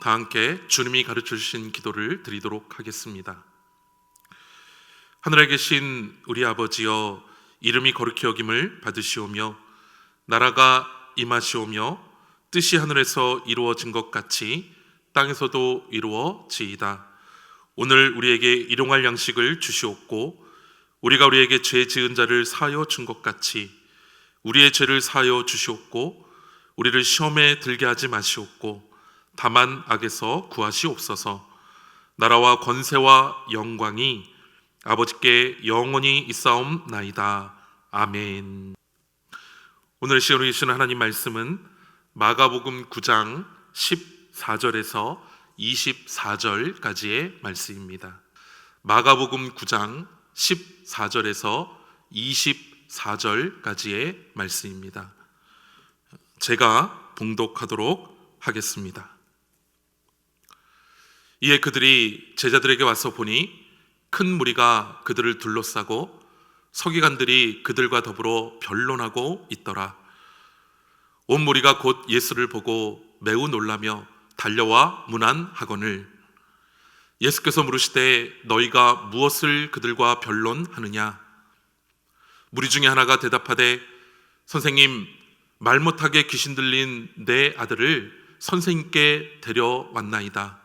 다 함께 주님이 가르쳐 주신 기도를 드리도록 하겠습니다. 하늘에 계신 우리 아버지여, 이름이 거룩히 여김을 받으시오며 나라가 임하시오며 뜻이 하늘에서 이루어진 것 같이 땅에서도 이루어지이다. 오늘 우리에게 일용할 양식을 주시옵고 우리가 우리에게 죄 지은 자를 사하여 준 것 같이 우리의 죄를 사하여 주시옵고 우리를 시험에 들게 하지 마시옵고 다만 악에서 구하시옵소서. 나라와 권세와 영광이 아버지께 영원히 있사옵나이다. 아멘. 오늘 시간으로 주시는 하나님 말씀은 마가복음 9장 14절에서 24절까지의 말씀입니다. 마가복음 9장 14절에서 24절까지의 말씀입니다. 제가 봉독하도록 하겠습니다. 이에 그들이 제자들에게 와서 보니 큰 무리가 그들을 둘러싸고 서기관들이 그들과 더불어 변론하고 있더라. 온 무리가 곧 예수를 보고 매우 놀라며 달려와 문안하거늘 예수께서 물으시되 너희가 무엇을 그들과 변론하느냐? 무리 중에 하나가 대답하되 선생님, 말 못하게 귀신 들린 내 아들을 선생님께 데려왔나이다.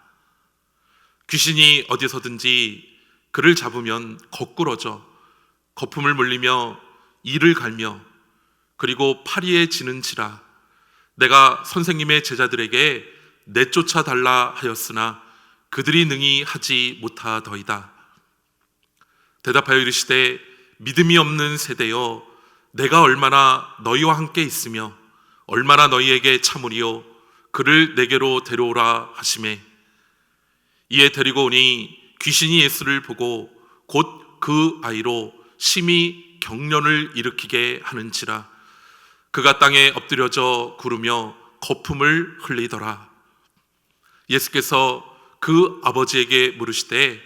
귀신이 어디서든지 그를 잡으면 거꾸러져 거품을 물리며 이를 갈며 그리고 파리에 지는지라. 내가 선생님의 제자들에게 내쫓아 달라 하였으나 그들이 능히 하지 못하더이다. 대답하여 이르시되 믿음이 없는 세대여, 내가 얼마나 너희와 함께 있으며 얼마나 너희에게 참으리요 그를 내게로 데려오라 하시매 이에 데리고 오니 귀신이 예수를 보고 곧 그 아이로 심히 경련을 일으키게 하는지라. 그가 땅에 엎드려져 구르며 거품을 흘리더라. 예수께서 그 아버지에게 물으시되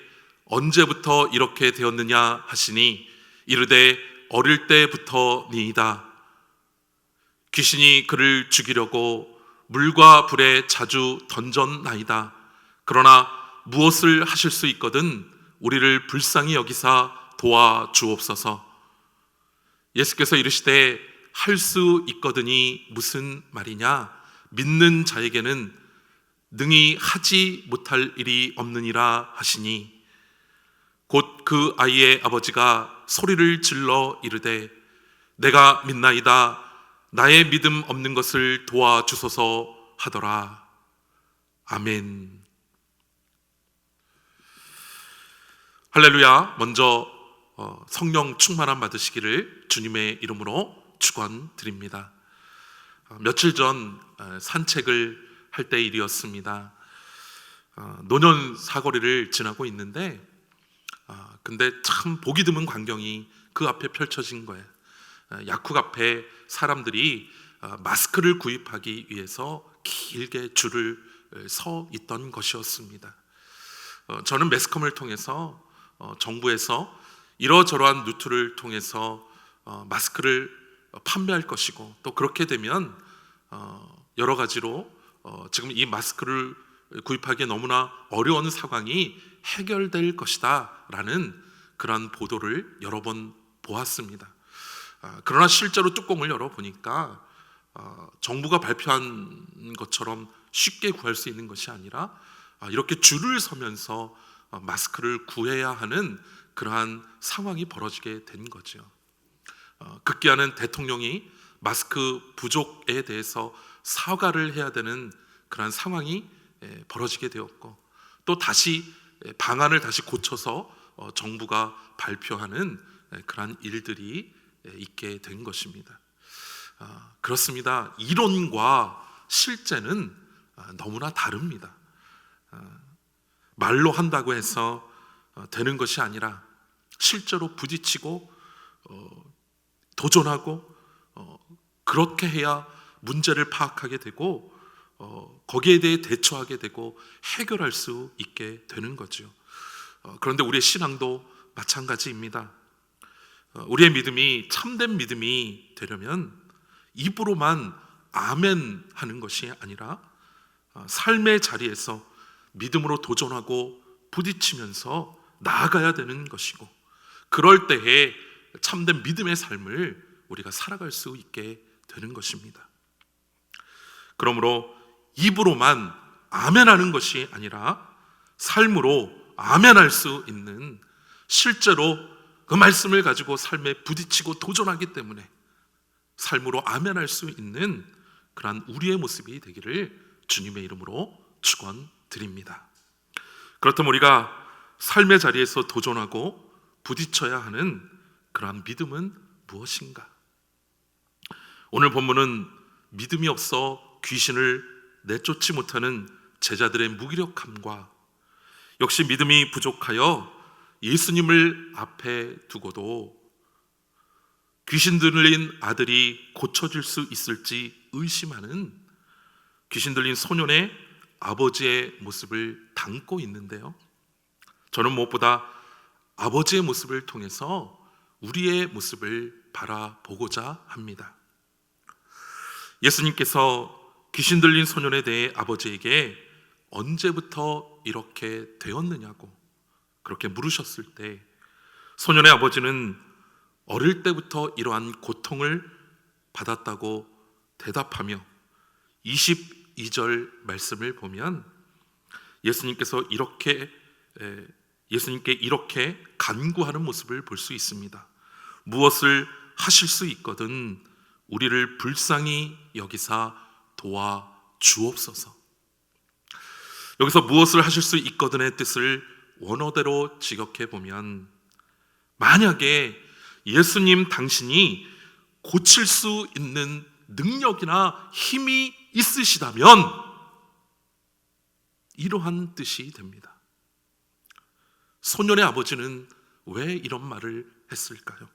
언제부터 이렇게 되었느냐 하시니 이르되 어릴 때부터니이다. 귀신이 그를 죽이려고 물과 불에 자주 던졌나이다. 그러나 무엇을 하실 수 있거든 우리를 불쌍히 여기사 도와주옵소서. 예수께서 이르시되 할 수 있거든이 무슨 말이냐? 믿는 자에게는 능히 하지 못할 일이 없느니라 하시니 곧 그 아이의 아버지가 소리를 질러 이르되 내가 믿나이다. 나의 믿음 없는 것을 도와주소서 하더라. 아멘. 할렐루야. 먼저 성령 충만함 받으시기를 주님의 이름으로 축원드립니다. 며칠 전 산책을 할 때 일이었습니다. 노년 사거리를 지나고 있는데 근데 참 보기 드문 광경이 그 앞에 펼쳐진 거예요. 약국 앞에 사람들이 마스크를 구입하기 위해서 길게 줄을 서 있던 것이었습니다. 저는 매스컴을 통해서 정부에서 이러저러한 루트를 통해서 마스크를 판매할 것이고 또 그렇게 되면 여러 가지로 지금 이 마스크를 구입하기에 너무나 어려운 상황이 해결될 것이다 라는 그런 보도를 여러 번 보았습니다. 그러나 실제로 뚜껑을 열어보니까 정부가 발표한 것처럼 쉽게 구할 수 있는 것이 아니라 이렇게 줄을 서면서 마스크를 구해야 하는 그러한 상황이 벌어지게 된 거죠. 급기야는 대통령이 마스크 부족에 대해서 사과를 해야 되는 그러한 상황이 벌어지게 되었고 또 다시 방안을 다시 고쳐서 정부가 발표하는 그러한 일들이 있게 된 것입니다. 그렇습니다. 이론과 실제는 너무나 다릅니다. 말로 한다고 해서 되는 것이 아니라 실제로 부딪히고 도전하고 그렇게 해야 문제를 파악하게 되고 거기에 대해 대처하게 되고 해결할 수 있게 되는 거죠. 그런데 우리의 신앙도 마찬가지입니다. 우리의 믿음이 참된 믿음이 되려면 입으로만 아멘 하는 것이 아니라 삶의 자리에서 믿음으로 도전하고 부딪히면서 나아가야 되는 것이고, 그럴 때에 참된 믿음의 삶을 우리가 살아갈 수 있게 되는 것입니다. 그러므로 입으로만 아멘하는 것이 아니라 삶으로 아멘할 수 있는, 실제로 그 말씀을 가지고 삶에 부딪히고 도전하기 때문에 삶으로 아멘할 수 있는 그러한 우리의 모습이 되기를 주님의 이름으로 축원드립니다. 그렇다면 우리가 삶의 자리에서 도전하고 부딪혀야 하는 그러한 믿음은 무엇인가? 오늘 본문은 믿음이 없어 귀신을 내쫓지 못하는 제자들의 무기력함과, 역시 믿음이 부족하여 예수님을 앞에 두고도 귀신 들린 아들이 고쳐질 수 있을지 의심하는 귀신 들린 소년의 아버지의 모습을 담고 있는데요, 저는 무엇보다 아버지의 모습을 통해서 우리의 모습을 바라보고자 합니다. 예수님께서 귀신 들린 소년에 대해 아버지에게 언제부터 이렇게 되었느냐고 그렇게 물으셨을 때, 소년의 아버지는 어릴 때부터 이러한 고통을 받았다고 대답하며 22절 말씀을 보면 예수님께 이렇게 간구하는 모습을 볼 수 있습니다. 무엇을 하실 수 있거든 우리를 불쌍히 여기사 도와 주옵소서. 여기서 무엇을 하실 수 있거든의 뜻을 원어대로 직역해 보면, 만약에 예수님 당신이 고칠 수 있는 능력이나 힘이 있으시다면 이러한 뜻이 됩니다. 소년의 아버지는 왜 이런 말을 했을까요?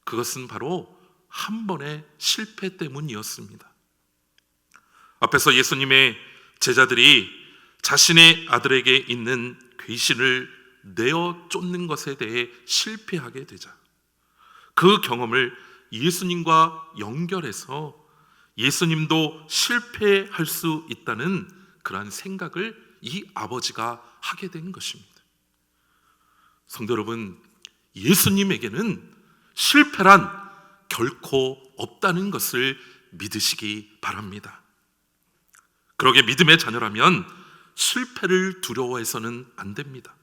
그것은 바로 한 번의 실패 때문이었습니다. 앞에서 예수님의 제자들이 자신의 아들에게 있는 귀신을 내어 쫓는 것에 대해 실패하게 되자, 그 경험을 예수님과 연결해서 예수님도 실패할 수 있다는 그러한 생각을 이 아버지가 하게 된 것입니다. 성도 여러분, 예수님에게는 실패란 결코 없다는 것을 믿으시기 바랍니다. 그러게 믿음의 자녀라면 실패를 두려워해서는 안 됩니다.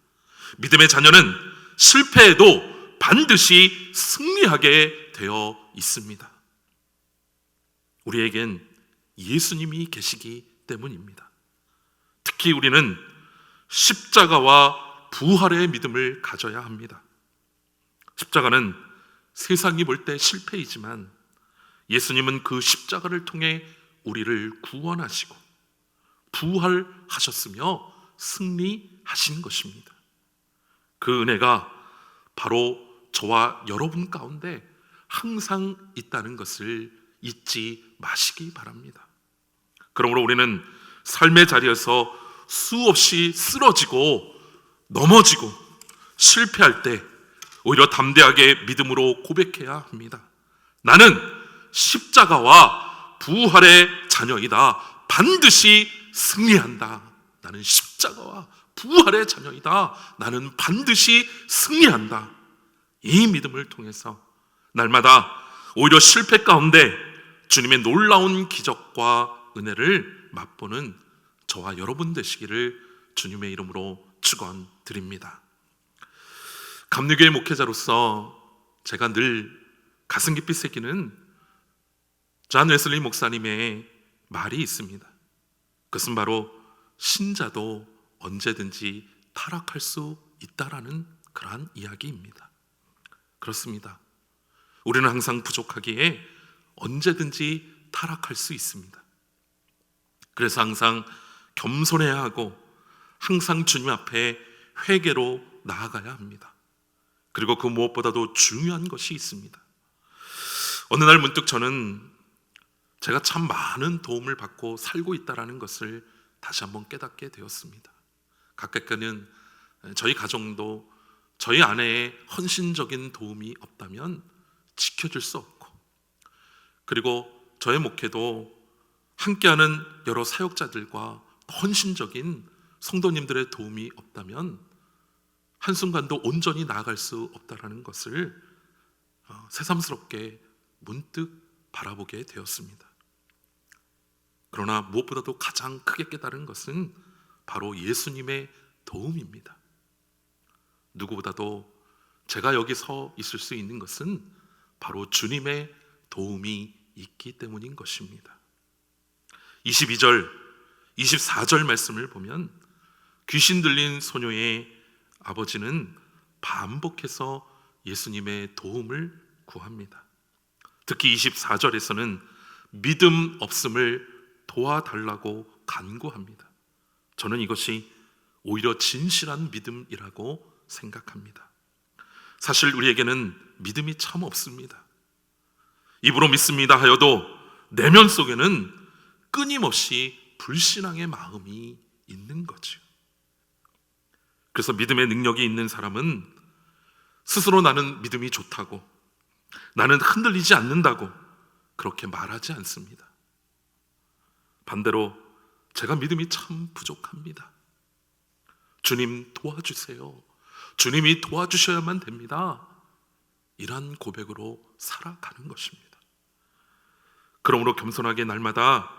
믿음의 자녀는 실패해도 반드시 승리하게 되어 있습니다. 우리에겐 예수님이 계시기 때문입니다. 특히 우리는 십자가와 부활의 믿음을 가져야 합니다. 십자가는 세상이 볼 때 실패이지만 예수님은 그 십자가를 통해 우리를 구원하시고 부활하셨으며 승리하신 것입니다. 그 은혜가 바로 저와 여러분 가운데 항상 있다는 것을 잊지 마시기 바랍니다. 그러므로 우리는 삶의 자리에서 수없이 쓰러지고 넘어지고 실패할 때 오히려 담대하게 믿음으로 고백해야 합니다. 나는 십자가와 부활의 자녀이다. 반드시 승리한다. 나는 십자가와 부활의 자녀이다. 나는 반드시 승리한다. 이 믿음을 통해서 날마다 오히려 실패 가운데 주님의 놀라운 기적과 은혜를 맛보는 저와 여러분 되시기를 주님의 이름으로 축원드립니다. 감리교회 목회자로서 제가 늘 가슴 깊이 새기는 존 웨슬리 목사님의 말이 있습니다. 그것은 바로 신자도 언제든지 타락할 수 있다라는 그러한 이야기입니다. 그렇습니다. 우리는 항상 부족하기에 언제든지 타락할 수 있습니다. 그래서 항상 겸손해야 하고 항상 주님 앞에 회개로 나아가야 합니다. 그리고 그 무엇보다도 중요한 것이 있습니다. 어느 날 문득 저는 제가 참 많은 도움을 받고 살고 있다는 것을 다시 한번 깨닫게 되었습니다. 가깝게는 저희 가정도 저희 아내의 헌신적인 도움이 없다면 지켜줄 수 없고, 그리고 저의 목회도 함께하는 여러 사역자들과 헌신적인 성도님들의 도움이 없다면 한순간도 온전히 나아갈 수 없다라는 것을 새삼스럽게 문득 바라보게 되었습니다. 그러나 무엇보다도 가장 크게 깨달은 것은 바로 예수님의 도움입니다. 누구보다도 제가 여기 서 있을 수 있는 것은 바로 주님의 도움이 있기 때문인 것입니다. 22절, 24절 말씀을 보면 귀신 들린 소녀의 아버지는 반복해서 예수님의 도움을 구합니다. 특히 24절에서는 믿음 없음을 도와달라고 간구합니다. 저는 이것이 오히려 진실한 믿음이라고 생각합니다. 사실 우리에게는 믿음이 참 없습니다. 입으로 믿습니다 하여도 내면 속에는 끊임없이 불신앙의 마음이 있는 거죠. 그래서 믿음의 능력이 있는 사람은 스스로 나는 믿음이 좋다고, 나는 흔들리지 않는다고 그렇게 말하지 않습니다. 반대로 제가 믿음이 참 부족합니다. 주님 도와주세요. 주님이 도와주셔야만 됩니다. 이런 고백으로 살아가는 것입니다. 그러므로 겸손하게 날마다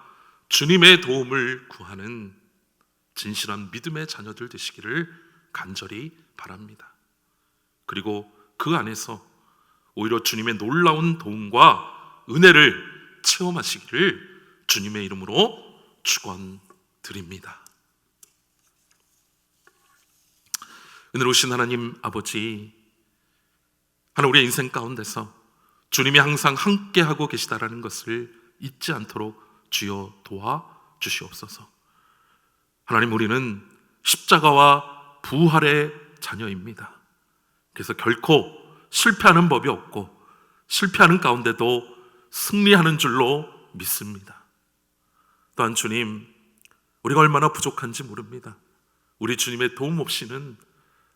주님의 도움을 구하는 진실한 믿음의 자녀들 되시기를 간절히 바랍니다. 그리고 그 안에서 오히려 주님의 놀라운 도움과 은혜를 체험하시기를 주님의 이름으로 축원드립니다. 은혜로우신 하나님 아버지, 하나 우리의 인생 가운데서 주님이 항상 함께하고 계시다라는 것을 잊지 않도록 주여 도와주시옵소서. 하나님, 우리는 십자가와 부활의 자녀입니다. 그래서 결코 실패하는 법이 없고 실패하는 가운데도 승리하는 줄로 믿습니다. 또한 주님, 우리가 얼마나 부족한지 모릅니다. 우리 주님의 도움 없이는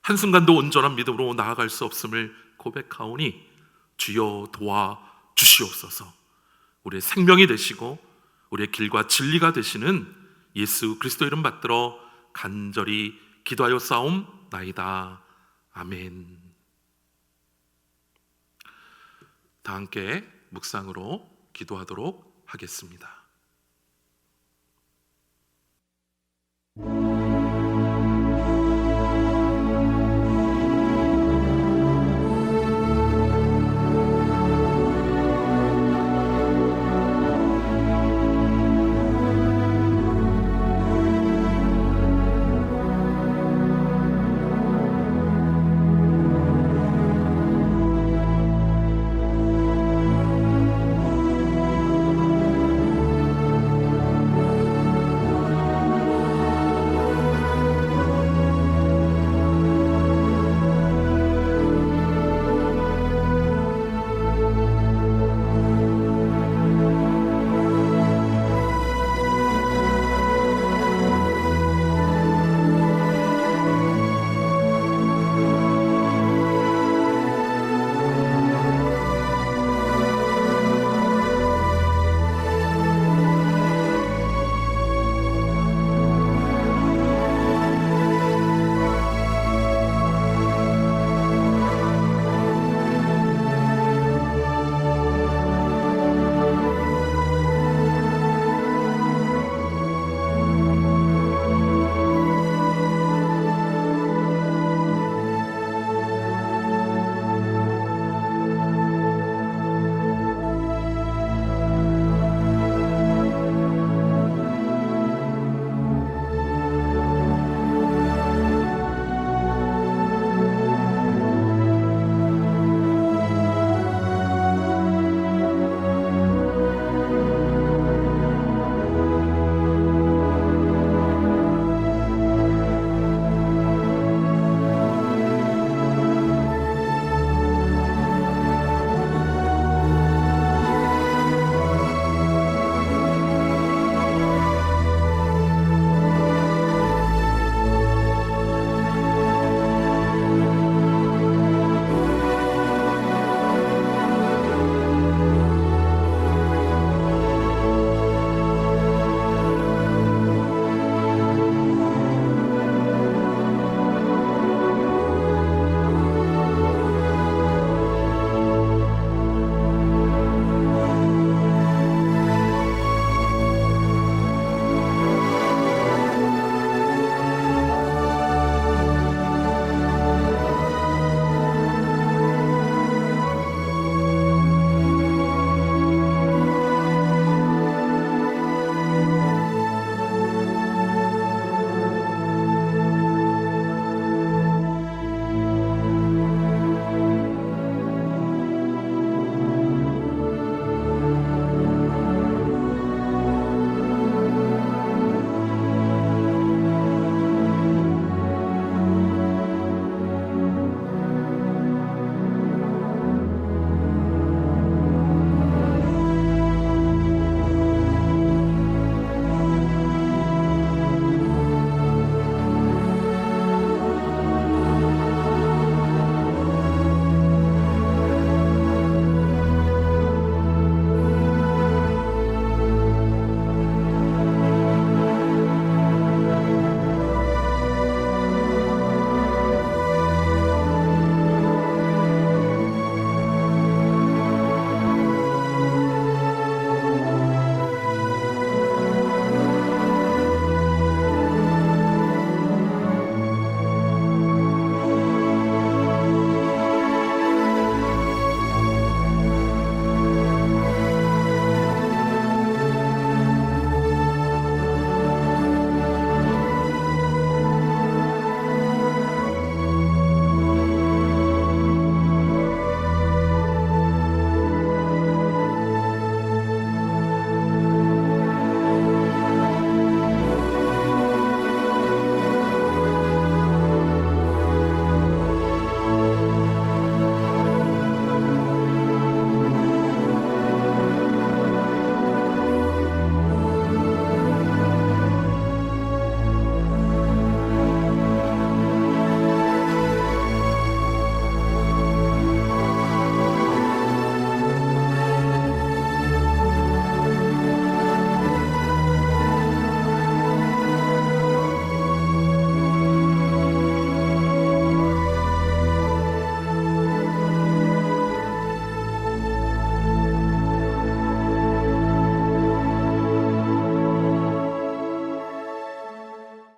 한순간도 온전한 믿음으로 나아갈 수 없음을 고백하오니 주여 도와주시옵소서. 우리의 생명이 되시고 우리의 길과 진리가 되시는 예수 그리스도 이름 받들어 간절히 기도하여 싸움나이다. 아멘. 다 함께 묵상으로 기도하도록 하겠습니다.